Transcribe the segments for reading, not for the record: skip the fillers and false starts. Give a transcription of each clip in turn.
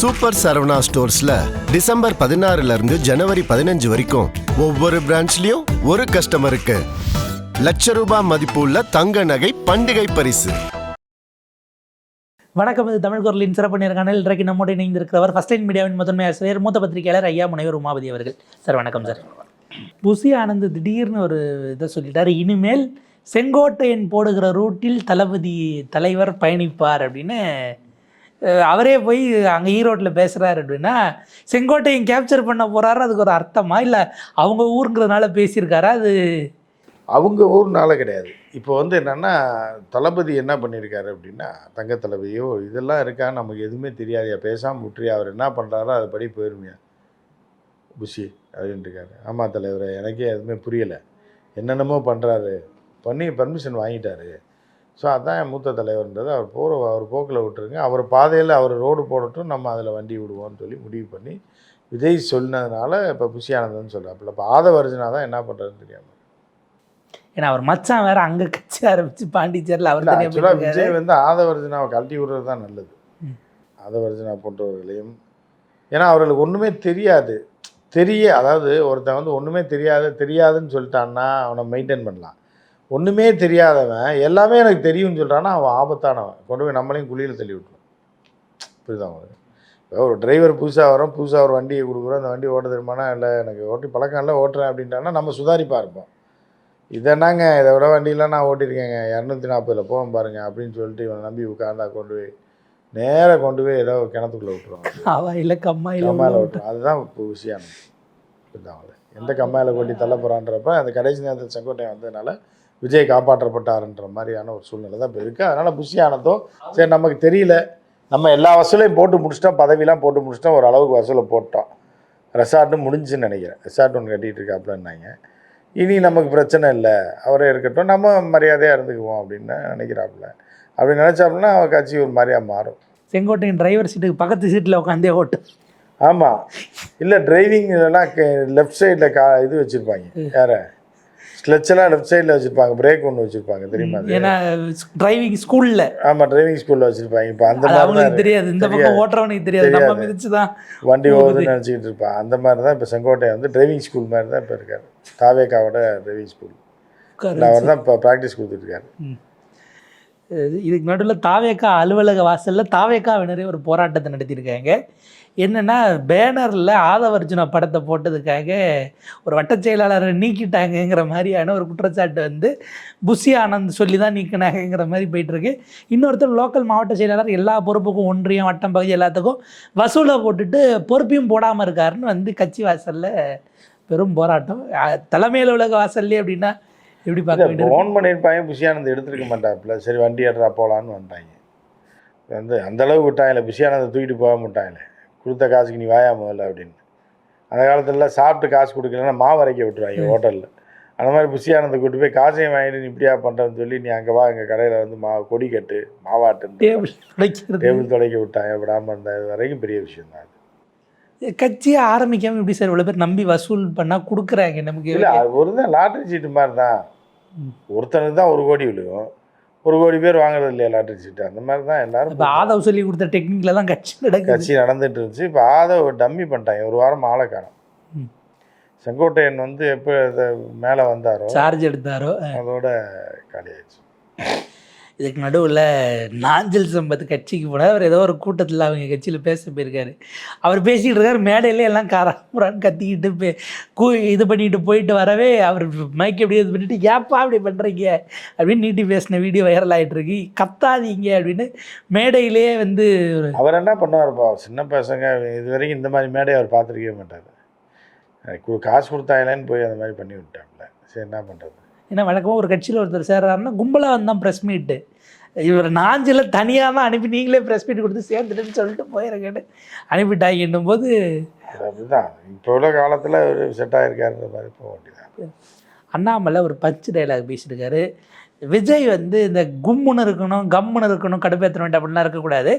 Super Saravana ஸ்டோர்ஸ்ல December 16 இருந்து ஜனவரி 15 வரைக்கும் ஒவ்வொரு பிரான்ச்லயும் ஒரு கஸ்டமருக்கு ₹1,00,000 மதிப்புள்ள தங்க நகை பண்டிகை பரிசு. வணக்கம். இது தமிழ் குரலின் சிறப்பு நேர்காணல். இன்றைக்கு நம்மோடு இணைந்திருக்கிறவர் ஃபர்ஸ்ட் லைன் மீடியாவின் முதன்மை ஆசிரியர் மூத்த பத்திரிகையாளர் ஐயா முனைவர் உமாபதி அவர்கள். சார் வணக்கம் சார். புசி ஆனந்த் திடீர்னு ஒரு இதை சொல்லிட்டார், இனிமேல் செங்கோட்டையன் போடுகிற ரூட்டில் தளபதி தலைவர் பயணிப்பார் அப்படின்னு. அவரே போய் அங்கே ஈரோட்டில் பேசுகிறாரு அப்படின்னா செங்கோட்டையன் கேப்சர் பண்ண போகிறாரு, அதுக்கு ஒரு அர்த்தமா இல்லை அவங்க ஊருங்கிறதுனால பேசியிருக்காரா? அது அவங்க ஊர்னால கிடையாது. இப்போ என்னென்னா தளபதி என்ன பண்ணியிருக்காரு அப்படின்னா, தங்க தளபதியோ இதெல்லாம் இருக்கா நமக்கு எதுவுமே தெரியாதையா, பேசாமல் விட்டுறியா, அவர் என்ன பண்ணுறாரோ அதை படி போயிருமையா புஷி அப்படின்ட்டுருக்காரு. ஆமாம் தலைவர், எனக்கே எதுவுமே புரியலை, என்னென்னமோ பண்ணுறாரு, பண்ணி பர்மிஷன் வாங்கிட்டாரு. ஸோ அதுதான் என் மூத்த தலைவர்ன்றது. அவர் போக்கில் விட்டுருங்க, அவர் பாதையில் அவர் ரோடு போடட்டும், நம்ம அதில் வண்டி விடுவோம்னு சொல்லி முடிவு பண்ணி விஜய் சொன்னதுனால இப்போ புஷி ஆனந்தன்னு சொல்கிறாப்புல. இப்போ ஆதவர்ஜனா தான் என்ன பண்ணுறதுன்னு தெரியாமல். ஏன்னா அவர் மச்சான் வேறு அங்கே கட்சி ஆரம்பித்து பாண்டிச்சேரியில் அவர் ஆக்சுவலாக விஜய் ஆதவர்ஜனாவை கழட்டி விடுறது தான் நல்லது. ஆதவர்ஜனா போன்றவர்களையும், ஏன்னா அவர்களுக்கு ஒன்றுமே தெரியாது. அதாவது ஒருத்தன் ஒன்றுமே தெரியாதுன்னு சொல்லிட்டான்னா அவனை மெயின்டைன் பண்ணலாம். ஒன்றுமே தெரியாதவன் எல்லாமே எனக்கு தெரியும்னு சொல்கிறான்னா அவன் ஆபத்தானவன், கொண்டு போய் நம்மளையும் குழியில் தள்ளி விட்டுருவான். புரியுதான் அவனுக்கு? இப்போ ஒரு டிரைவர் புதுசாக ஒரு வண்டியை கொடுக்குறோம், அந்த வண்டி ஓட்ட தெரியுமானா, இல்லை எனக்கு ஓட்டி பழக்கம் இல்லை ஓட்டுறேன் அப்படின்ட்டானா நம்ம சுதாரிப்பாக இருப்போம். இதென்னாங்க இதை விட வண்டியெலாம் நான் ஓட்டியிருக்கேங்க, 240 போவோம் பாருங்கள் அப்படின்னு சொல்லிட்டு இவனை நம்பி உட்காந்தா நேராக கொண்டு போய் ஏதோ கிணத்துக்குள்ளே விட்டுருவான், இல்லை கம்மாயில் விட்டுருவான். அதுதான் இப்போ விஷயம். புரியுதான்? எந்த கம்மாயில் கொட்டி தள்ள போகிறான்றப்ப அந்த கடைசி நேரத்தில் செங்கோட்டையன் வந்ததுனால விஜய் காப்பாற்றப்பட்டாருன்ற மாதிரியான ஒரு சூழ்நிலை தான் இப்போ இருக்குது. அதனால் புஷி ஆனந்தோ சரி நமக்கு தெரியல, நம்ம எல்லா வசூலையும் போட்டு முடிச்சிட்டோம், பதவியெலாம் போட்டு முடிச்சிட்டோம், ஒரு அளவுக்கு வசூலை போட்டோம், ரெசார்ட்டும் முடிஞ்சுன்னு நினைக்கிறேன். ரெசார்ட் ஒன்று கட்டிகிட்டு இருக்காப்புலன்னாங்க. இனி நமக்கு பிரச்சனை இல்லை, அவரே இருக்கட்டும், நம்ம மரியாதையாக இருந்துக்குவோம் அப்படின்னு நினைக்கிறாப்புல. அப்படி நினச்சாப்புலன்னா அவர் கட்சி ஒரு மாதிரியாக மாறும். செங்கோட்டையன் டிரைவர் சீட்டுக்கு பக்கத்து சீட்டில் உட்காந்தே ஓட்டு. ஆமாம், இல்லை டிரைவிங் இதெல்லாம் லெஃப்ட் சைடில் இது வச்சுருப்பாங்க, யாரை ஸ்லெச்செல்லாம் லெஃப்ட் சைடில் வச்சுருப்பாங்க, பிரேக் ஒன்று வச்சுருப்பாங்க, தெரியுமா? ஏன்னா டிரைவிங் ஸ்கூலில். ஆமாம், டிரைவிங் ஸ்கூலில் வச்சுருப்பாங்க. இப்போ அந்த மாதிரி தெரியாது, இந்த பக்கம் ஓட்டுறவனுக்கு தெரியாது, நம்ம மிதிச்சு தான் வண்டி ஓடுதுன்னு நினச்சிக்கிட்டு இருப்பான். அந்த மாதிரி தான் இப்போ செங்கோட்டையன் டிரைவிங் ஸ்கூல் மாதிரி தான் இப்போ இருக்கார். தாவேக்காவோட டிரைவிங் ஸ்கூல் அவர் தான் இப்போ ப்ராக்டிஸ் கொடுத்துட்ருக்காரு. இதுக்கு நடுவில் தாவேக்கா அலுவலக வாசலில் தாவேக்காவினரே ஒரு போராட்டத்தை நடத்தியிருக்காங்க. என்னென்னா பேனரில் ஆதவர்ஜுனா படத்தை போட்டதுக்காக ஒரு வட்டச் செயலாளரை நீக்கிட்டாங்கங்கிற மாதிரியான ஒரு குற்றச்சாட்டு புஷி ஆனந்த் சொல்லி தான் நீக்கினாங்கிற மாதிரி போயிட்டுருக்கு. இன்னொருத்தர் லோக்கல் மாவட்ட செயலாளர் எல்லா பொறுப்புக்கும் ஒன்றியம் வட்டம் பகுதி எல்லாத்துக்கும் வசூலை போட்டுட்டு பொறுப்பையும் போடாமல் இருக்காருன்னு கட்சி வாசலில் பெரும் போராட்டம். தலைமை அலுவலக வாசல்லே அப்படின்னா எப்படி பார்க்க? ஃபோன் பண்ணியிருப்பாங்க, புஷி ஆனந்த் எடுத்துருக்க மாட்டாப்புல. சரி வண்டி ஏற்றா போகலான்னு வந்துட்டாங்க. அந்தளவுக்கு விட்டாங்களே, புஷி ஆனந்தை தூக்கிட்டு போக மாட்டாங்களே, கொடுத்த காசுக்கு நீ வாயா முதல்ல அப்படின்னு. அந்த காலத்துலலாம் சாப்பிட்டு காசு கொடுக்கலன்னா மாவு அரைக்க விட்டுருவாங்க ஹோட்டலில். அந்த மாதிரி புஷி ஆனந்தை கூட்டு போய் காசையும் வாங்கிட்டு நீ இப்படியா பண்ணுறேன்னு சொல்லி நீ அங்கே வா, எங்கள் கடையில் கொடி கட்டு மாவாட்டு டேபிள் துடைக்க விட்டாங்க. விடாமல் இருந்த இது வரைக்கும் பெரிய விஷயம் தான். அது கட்சியை ஆரம்பிக்காமல் எப்படி சார் இவ்வளோ பேர் நம்பி வசூல் பண்ணால் கொடுக்குறாங்க நமக்கு? இல்லை, அது ஒரு தான் லாட்ரி சீட்டு மாதிரி தான். ஒருத்தனுக்கு தான் 1 கோடி விழுகும், 1 கோடி பேர் வாங்குறது இல்லையா லாட்ரி சீட்டு? அந்த மாதிரி தான் எல்லாரும். இப்போ ஆதவ் சொல்லி கொடுத்த டெக்னிக்கில் தான் கட்சி நடந்துட்டு இருந்துச்சு. இப்போ ஆதவ் டம்மி பண்ணிட்டாங்க, ஒரு வாரம் ஆளை காணோம். செங்கோட்டையன் எப்போ மேலே வந்தாரோ, சார்ஜ் எடுத்தாரோ, அதோட காலியாயிடுச்சு. இதுக்கு நடுவில் நாஞ்சில் சம்பத் கட்சிக்கு போனார். அவர் ஏதோ ஒரு கூட்டத்தில் அவங்க கட்சியில் பேச போயிருக்காரு. அவர் பேசிகிட்டு இருக்கார், மேடையிலே எல்லாம் காராமுறான்னு கத்திக்கிட்டு இது பண்ணிட்டு போயிட்டு வரவே அவர் மைக் எப்படி இது பண்ணிட்டு ஏப்பா அப்படி பண்ணுறீங்க அப்படின்னு நீட்டி பேசின வீடியோ வைரல் ஆகிட்டு இருக்கு. கத்தாதீங்க அப்படின்னு மேடையிலேயே அவர் என்ன பண்ணுவார்ப்பா, சின்ன பசங்க இது வரைக்கும் இந்த மாதிரி மேடையை அவர் பார்த்துருக்கவே மாட்டார். காசு கொடுத்தாங்களேன்னு போய் அந்த மாதிரி பண்ணி விட்டாப்புல. சரி என்ன பண்ணுறது? ஏன்னா வழக்கமாக ஒரு கட்சியில் ஒருத்தர் சேர்றாருன்னா கும்பலாக வந்தான் ப்ரெஸ் மீட்டு, இவர் நாஞ்சில் தனியாக தான் அனுப்பி நீங்களே ப்ரெஸ் மீட் கொடுத்து சேர்ந்துட்டுன்னு சொல்லிட்டு போயிடுறேன்னு அனுப்பிட்டாங்கன்னும் போது அப்படிதான் இப்போ உள்ள காலத்தில் ஒரு செட் ஆகிருக்காருன்ற மாதிரி போக வேண்டியதான். அண்ணாமலை ஒரு பஞ்சு டைலாக் பேசியிருக்காரு. விஜய் இந்த கும்முன்னு இருக்கணும், கம்முன்னு இருக்கணும், கடுப்பேற்ற வேண்டாம் அப்படின்லாம் இருக்கக்கூடாது.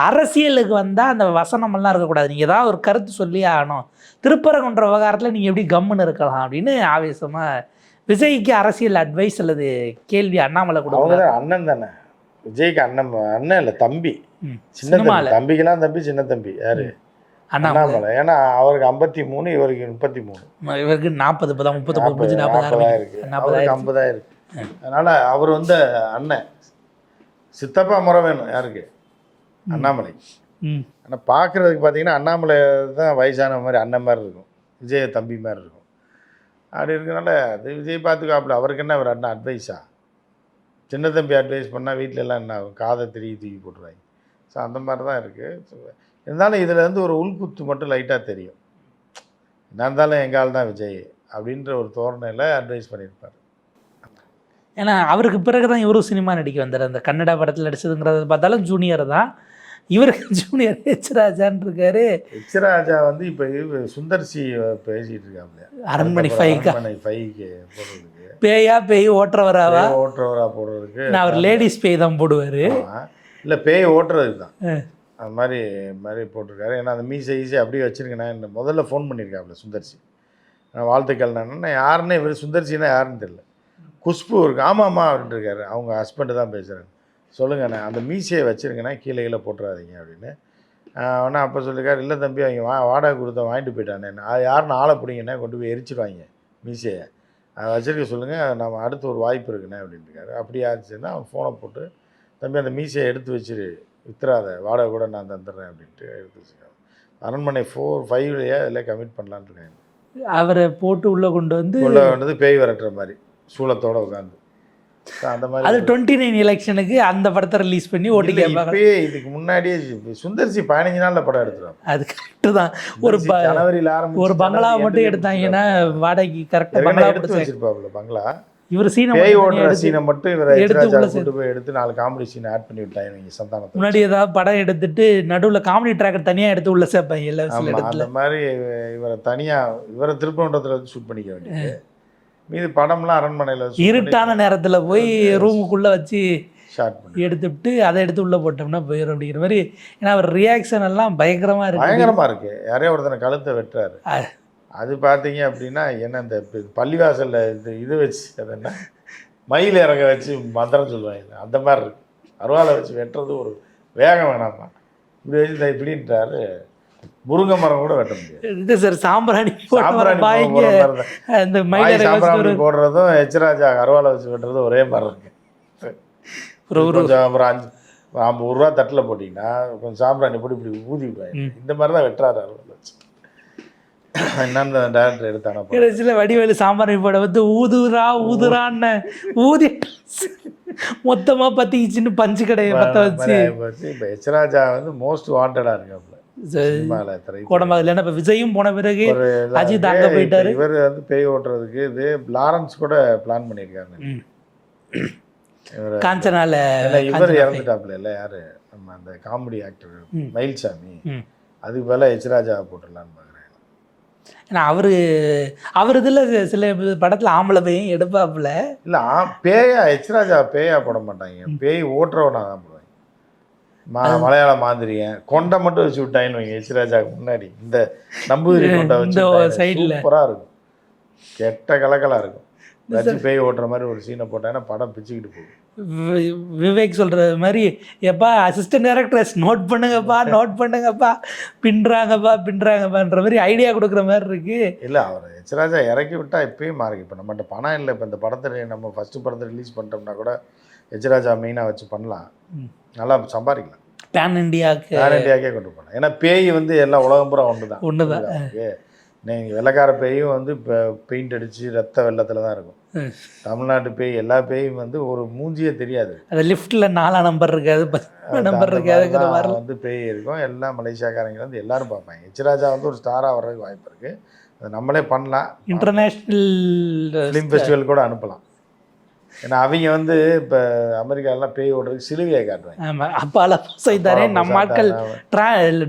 அரசியலுக்கு வந்தால் அந்த வசனமெல்லாம் இருக்கக்கூடாது, நீங்கள் ஏதாவது ஒரு கருத்து சொல்லி ஆகணும். திருப்பரங்குன்ற விவகாரத்தில் நீங்கள் எப்படி கம்முன்னு இருக்கலாம் அப்படின்னு ஆவேசமாக விஜய்க்கு அரசியல் அட்வைஸ் அல்லது கேள்வி அண்ணாமலை கொடுக்க. அண்ணன் தானே, விஜய்க்கு அண்ணன் இல்லை தம்பி. சின்ன தம்பி, தம்பிக்கெல்லாம் தம்பி, சின்ன தம்பி யாரு? அண்ணாமலை. ஏன்னா அவருக்கு 53, இவருக்கு 33, இவருக்கு 40, இப்போ தான் 39, 40 இருக்கு, அவருக்கு 50 இருக்கு. அதனால அவர் வந்து அண்ணன், சித்தப்பா முறை வேணும் யாருக்கு? அண்ணாமலை. ஆனால் பார்க்குறதுக்கு பார்த்தீங்கன்னா அண்ணாமலை தான் வயசான மாதிரி அண்ணன் மாதிரி இருக்கும், விஜய் தம்பி மாதிரி இருக்கும். அப்படி இருக்கனால அது விஜய் பார்த்துக்காப்புல. அவருக்கு என்ன அவர் அண்ணன் அட்வைஸா? சின்ன தம்பி அட்வைஸ் பண்ணால் வீட்டில எல்லாம் என்ன ஆகும்? காதை தூக்கி போட்டுருவாங்க. ஸோ அந்த மாதிரி தான் இருக்குது. இருந்தாலும் இதில் வந்து ஒரு உள்குத்து மட்டும் லைட்டாக தெரியும். என்ன இருந்தாலும் எங்கள் ஆள் தான் விஜய் அப்படின்ற ஒரு தோரணையில் அட்வைஸ் பண்ணியிருப்பார். ஏன்னா அவருக்கு பிறகு தான் இவரும் சினிமா நடிக்க வந்தார். அந்த கன்னடா படத்தில் நடிச்சதுங்கிறத பார்த்தாலும் ஜூனியர் தான், இவருக்கு ஜூனியர் ஹெச் ராஜான்னு இருக்காரு. ஹெச் ராஜா வந்து இப்போ சுந்தர்சி பேசிகிட்டு இருக்காங்க அரண்மனை 5க்கு போடுறதுக்கு. பேய் ஓட்டுறவராவா போடுறதுக்கு. நான் அவர் லேடிஸ் பேய் தான் போடுவார், இல்லை பேய் ஓட்டுறதுக்கு தான் அது மாதிரி போட்டிருக்காரு. ஏன்னா அந்த மீசை ஈஸி அப்படியே வச்சுருக்கேன். என்ன முதல்ல ஃபோன் பண்ணியிருக்காப்புல சுந்தர்சி, வாழ்த்துக்கள். நான் யாருன்னு இவர் சுந்தர்சின்னா யாருன்னு தெரியல. குஷ்பு இருக்கு, ஆமாம்மா அப்படின்ட்டு இருக்காரு. அவங்க ஹஸ்பண்டு தான் பேசுகிறாங்க. சொல்லுங்கண்ணே அந்த மீசையை வச்சுருங்கண்ணே, கீழே போட்டுறாதீங்க அப்படின்னு. ஆனால் அப்போ சொல்லியிருக்காரு, இல்லை தம்பி அவங்க வாடகை கொடுத்த வாங்கிட்டு போயிட்டானே, யாருன்னு ஆளை பிடிங்கண்ணே, கொண்டு போய் எரிச்சிடுவாங்க மீசையை, அதை வச்சுருக்க சொல்லுங்கள், நம்ம அடுத்து ஒரு வாய்ப்பு இருக்குண்ணே அப்படின்ட்டு இருக்காரு. அப்படி ஆச்சுன்னா அவன் ஃபோனை போட்டு, தம்பி அந்த மீசையை எடுத்து வச்சுரு, வித்துறாத, வாடகை கூட நான் தந்துடுறேன் அப்படின்ட்டு எடுத்து வச்சுருக்காங்க. அரண்மனை 4, 5 அதில் கமிட் பண்ணலான்னு இருக்காங்க. அவரை போட்டு உள்ளே கொண்டு வந்து பேய் விரட்டுற மாதிரி சூளத்தோடு உட்காந்து அந்த மாதிரி. அது 29 எலெக்ஷனுக்கு அந்த படத்தை ரிலீஸ் பண்ணி ஓட்டி கேட்பாங்க. இதுக்கு முன்னாடியே சுந்தர்சி 15 நாளில் படம் எடுத்துருவாங்க. அது கரெக்டு தான். ஒரு ஜனவரியில் ஆரம்பிச்சு ஒரு பங்களா மட்டும் எடுத்தாங்கன்னா வாடகைக்கு கரெக்டாக பங்களா எடுத்து வச்சிருப்பாப்புல. பங்களா இவர் சீனை ஓடுற சீனை மட்டும் இவரை எடுத்து போய் எடுத்து 4 காமெடி சீனை ஆட் பண்ணி விட்டாங்க சந்தானத்தை. முன்னாடி ஏதாவது படம் எடுத்துட்டு நடுவில் காமெடி ட்ராக்கர் தனியாக எடுத்து உள்ள சேர்ப்பாங்க எல்லா இடத்துல. அந்த மாதிரி இவரை திருப்பரங்குன்றத்தில் வச்சு ஷூட் பண்ணிக்க வேண்டியது. மீது படம்லாம் அரண்மனையில் இருட்டான நேரத்தில் போய் ரூமுக்குள்ளே வச்சு ஷார்ட் பண்ணி எடுத்துவிட்டு அதை எடுத்து உள்ளே போட்டோம்னா போயிடும் அப்படிங்கிற மாதிரி. ஏன்னா அவர் ரியாக்ஷன் எல்லாம் பயங்கரமாக இருக்கு. யாரையோ ஒருத்தனை கழுத்தை வெட்டுறாரு. அது பார்த்தீங்க அப்படின்னா என்ன, இந்த பள்ளிவாசலில் இது வச்சு அது என்ன மயில் இறங்க வச்சு மந்திரம் சொல்லுவாங்க, அந்த மாதிரி இருக்கு. அருவாலை வச்சு வெட்டுறது ஒரு வேகம் வேணாமா, இப்படி வச்சு இப்படின்றாரு. முருங்கை மரம் கூட வெட்ட முடியாது சார். சாம்பிராணி போடுறதும் ஹெச் ராஜா அருவாலை வச்சு வெட்டுறதும் ஒரே மாதிரி இருக்கு. ஒரு 50 ரூபா தட்டில் போட்டிங்கன்னா கொஞ்சம் சாம்பிராணி போட்டு இப்படி ஊதி விடுவாங்க. இந்த மாதிரி தான் வெட்டுறாரு அருவாலை வச்சு. என்னன்னு டேரக்டர் எடுத்தான கடைசியில் வடிவேலு சாம்பார் போட வந்து ஊதுரான்னு ஊதி மொத்தமாக பற்றிக்கிச்சின்னு பஞ்சு கடையை பற்ற வச்சு. இப்போ ஹெச் ராஜா வந்து மோஸ்ட் வாண்டடாக இருக்காப்புல கோடம்பாக்கம். இல்லைன்னா இப்போ விஜயும் போன பிறகு அஜித் அங்கே போயிட்டாரு. இவர் வந்து பேய் ஓட்டுறதுக்கு இது லாரன்ஸ் கூட பிளான் பண்ணியிருக்காங்க. காஞ்சனால இவர் இறந்துட்டாப்புல இல்லை யாரு, நம்ம அந்த காமெடி ஆக்டர் மயில்சாமி, அதுக்கு மேலே ஹெச் ராஜா போட்டுடலான்னு பார்க்குறேன். ஏன்னா அவர் இதில் சில படத்தில் ஆம்பளை பேயும் எடுப்பாப்புல. இல்லை பேயா ஹெச் ராஜா பேயா போட மாட்டாங்க, பேய் ஓட்டுறவனா தான் போடுவாங்க. மலையாள மாதிரியன் கொண்டை மட்டும் வச்சு விட்டாங்கன்னு வைங்க ஹெச் ராஜாவுக்கு முன்னாடி. இந்த நம்பூதிரி கொண்டை வச்சு சூப்பராக இருக்கும், கெட்ட கலக்கலாக இருக்கும். வச்சு பேய் ஓட்டுற மாதிரி ஒரு சீனை போட்டாங்கன்னா படம் பிச்சுக்கிட்டு போகும். விவேக் சொல்கிற மாதிரி எப்பா அசிஸ்டன்ட் டைரக்டர்ஸ் நோட் பண்ணுங்கப்பா பின்றாங்கப்பான்ற மாதிரி ஐடியா கொடுக்குற மாதிரி இருக்கு. இல்லை அவர் ஹெச் ராஜா இறக்கி விட்டால் இப்பயும் மாறி. இப்போ நம்மகிட்ட பணம் இல்லை. இப்போ இந்த படத்தை நம்ம ஃபஸ்ட்டு படத்தை ரிலீஸ் பண்ணிட்டோம்னா கூட ஹெச் ராஜா மெயினாக வச்சு பண்ணலாம், நல்லா சம்பாதிக்கலாம். பேன் இண்டியாவுக்கே கொண்டு போகலாம். ஏன்னா பேய் வந்து எல்லாம் உலகம் பூரா ஒன்று தான். நீங்கள் வெள்ளைக்கார பேயும் வந்து இப்போ பெயிண்ட் அடித்து ரத்த வெள்ளத்தில் தான் இருக்கும். தமிழ்நாட்டு பேய் எல்லா பேயும் வந்து ஒரு மூஞ்சியே தெரியாது. அது லிஃப்ட்டில் 4 நம்பர் இருக்காது, 10 நம்பர் இருக்காது வந்து பேய் இருக்கும். எல்லாம் மலேசியாக்காரங்க வந்து எல்லாரும் பார்ப்பாங்க. ஹெச் ராஜா வந்து ஒரு ஸ்டாராக வர்றதுக்கு வாய்ப்பு இருக்குது. அதை நம்மளே பண்ணலாம். இன்டர்நேஷ்னல் ஃபிலிம் ஃபெஸ்டிவல் கூட அனுப்பலாம். ஏன்னா அவங்க வந்து இப்போ அமெரிக்காலாம் பேய் ஓடுறதுக்கு சிலுவையை காட்டுவாங்க. ஆமாம், அப்பால செய்தாரே நம்ம ஆட்கள்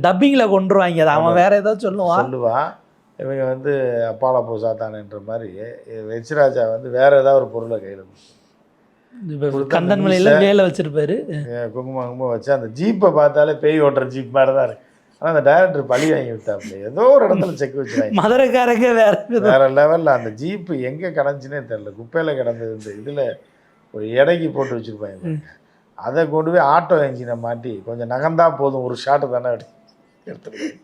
டப்பிங்கில் கொண்டுருவாங்க. அதை அவன் வேற ஏதோ சொல்லுவான். இவங்க வந்து அப்பாலா போசாத்தானன்ற மாதிரி ஹெச் ராஜா வந்து வேற ஏதாவது ஒரு பொருளை கையில் கந்தன்மலையில் வேலை வச்சிருப்பாரு, குங்குமம் வச்சு அந்த ஜீப்பை பார்த்தாலே பேய் ஓட்டுற ஜீப் மாதிரி தான் இருக்கு. ஆனால் அந்த டைரக்டர் பழி வாங்கி விட்டாப்புல ஏதோ ஒரு இடத்துல செக் வச்சுருவாங்க. மதுரைக்காரங்க வேற லெவலில் அந்த ஜீப்பு எங்கே கிடந்துச்சுன்னே தெரியல, குப்பையில் கிடந்தது. இந்த இதில் ஒரு எடைக்கு போட்டு வச்சுருப்பாங்க. அதை கொண்டு போய் ஆட்டோ என்ஜினை மாட்டி கொஞ்சம் நகர்ந்தா போதும் ஒரு ஷாட்டு தானே எடுத்துருக்காங்க.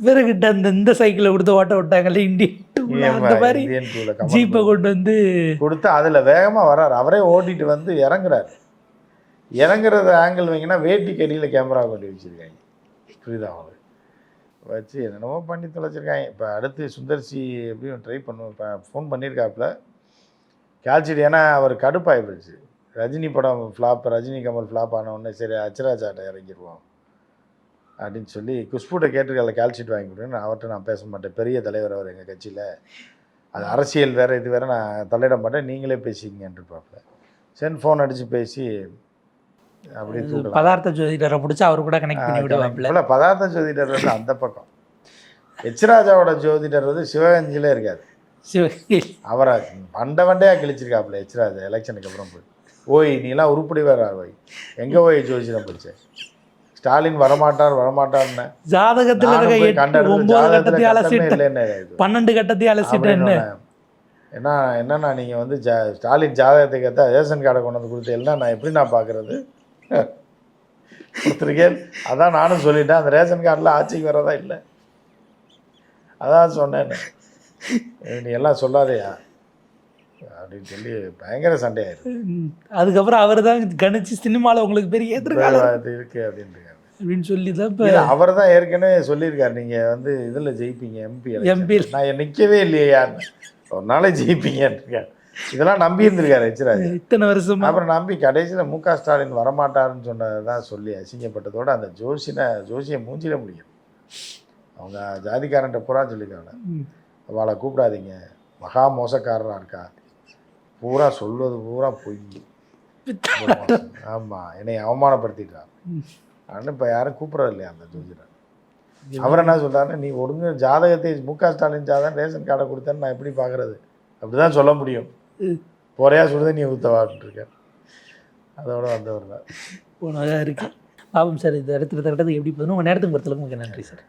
பிறகுட்ட இந்த சைக்கிளை கொடுத்து ஓட்ட விட்டாங்கல்ல இந்தியன் அந்த மாதிரி இந்தியன் டூவில் ஜீப்பை கொண்டு வந்து கொடுத்து அதில் வேகமாக வர்றாரு. அவரே ஓட்டிட்டு வந்து இறங்குறாரு. இறங்குறது ஆங்கிள் வைங்கன்னா வேட்டி கடியில் கேமரா கொண்டு வச்சுருக்காங்க. புரியுதா அவங்களுக்கு வச்சு என்னென்னமோ பண்ணி தொலைச்சிருக்காங்க. இப்போ அடுத்து சுந்தர்சி எப்படியும் ட்ரை பண்ணுவோம். இப்போ ஃபோன் பண்ணியிருக்காப்புல கால்ஷீட். ஏன்னா அவர் கடுப்பாகி போயிடுச்சு. ரஜினி படம் ஃப்ளாப், ரஜினி கமல் ஃப்ளாப் ஆன உடனே சரி அச்சராஜாட்ட இறங்கிடுவோம் அப்படின்னு சொல்லி குஷ்புட்ட கேட்டுருக்கல கால்ஷீட் வாங்கி கொடுன்னு. அவர்கிட்ட நான் பேச மாட்டேன், பெரிய தலைவர் அவர் எங்கள் கட்சியில், அது அரசியல் வேறு இது வேறு, நான் தலையிட மாட்டேன், நீங்களே பேசிக்கிங்கன்ட்டுருப்பாப்புல. சரி ஃபோன் அடித்து பேசி அப்படி தூக்கலாம். பதார்த்த ஜோதிடரை பிடிச்சி அவர் கூட கனெக்ட் பண்ணி விடுவாப்புல. இல்லை பதார்த்த ஜோதிடர் வந்து அந்த பக்கம், எச்ராஜாவோட ஜோதிடர் வந்து சிவகஞ்சிலே இருக்காது. அவரை வண்டையாக கிழிச்சிருக்காப்புல எச்ராஜா எலெக்ஷனுக்கு அப்புறம் போய். ஓய் நீலாம் உருப்படி வேற ஓய், எங்கே ஓய் ஜோதிடம் படித்தேன், ஸ்டாலின் வரமாட்டார்னு ஜாதகத்தில் 12 கட்டத்தையும் அலசிட்டேன். என்னன்னா நீங்கள் வந்து ஸ்டாலின் ஜாதகத்துக்கு ஏற்ற ரேஷன் கார்டை கொண்டு வந்து கொடுத்தீங்கன்னா நான் எப்படி நான் பார்க்குறது கொடுத்துருக்கேன். அதான் நானும் சொல்லிட்டேன், அந்த ரேஷன் கார்டில் ஆட்சிக்கு வரதா இல்லை, அதான் சொன்னேன். நீ எல்லாம் சொல்லாதையா அப்படின்னு சொல்லி பயங்கர சண்டையாயிருக்கு. அதுக்கப்புறம் அவர் தான் கணிச்சு சினிமாவில் உங்களுக்கு பெரிய எதிர்காலம் இருக்கு அப்படின்னு சொல்லி தான் இப்போ அவர் தான் ஏற்கனவே சொல்லியிருக்காரு, நீங்கள் வந்து இதில் ஜெயிப்பீங்க எம்பி. நான் நிற்கவே இல்லையான்னு, ஒரு நாளை ஜெயிப்பீங்கன்னு இதெல்லாம் நம்பி இருந்திருக்காரு எச்ராஜா இத்தனை வருஷம். அப்புறம் நம்பி கடைசியில் மு க ஸ்டாலின் வரமாட்டாருன்னு சொன்னதை தான் சொல்லி அசிங்கப்பட்டதோடு அந்த ஜோசியை மூஞ்சிட முடியும். அவங்க ஜாதிக்காரன்ட்ட பூரா சொல்லியிருக்காங்க, அவளை கூப்பிடாதீங்க, மகா மோசக்காரராக இருக்கா, பூரா சொல்வது பூரா பொய், ஆமாம் என்னை அவமானப்படுத்திட்டார் அப்படின்னு இப்போ யாரும் கூப்பிட்றது இல்லையா அந்த ஜோதிடர். அவர் என்ன சொல்கிறாருன்னு, நீ ஒழுங்கு ஜாதகத்தை மு க ஸ்டாலின் ஜாதகம் ரேஷன் கார்டை கொடுத்தேன்னு நான் எப்படி பார்க்குறது, அப்படி தான் சொல்ல முடியும், போறையா சொல்லுது நீ ஊற்றவான்ட்டு இருக்க. அதோட வந்தவர் தான் போனதாக இருக்குது. பாவம் சார், இது அடுத்த கட்டத்துக்கு எப்படி போகணும் உங்கள் நேரத்துக்கு பொறுத்தளவுக்கு மிக நன்றி சார்.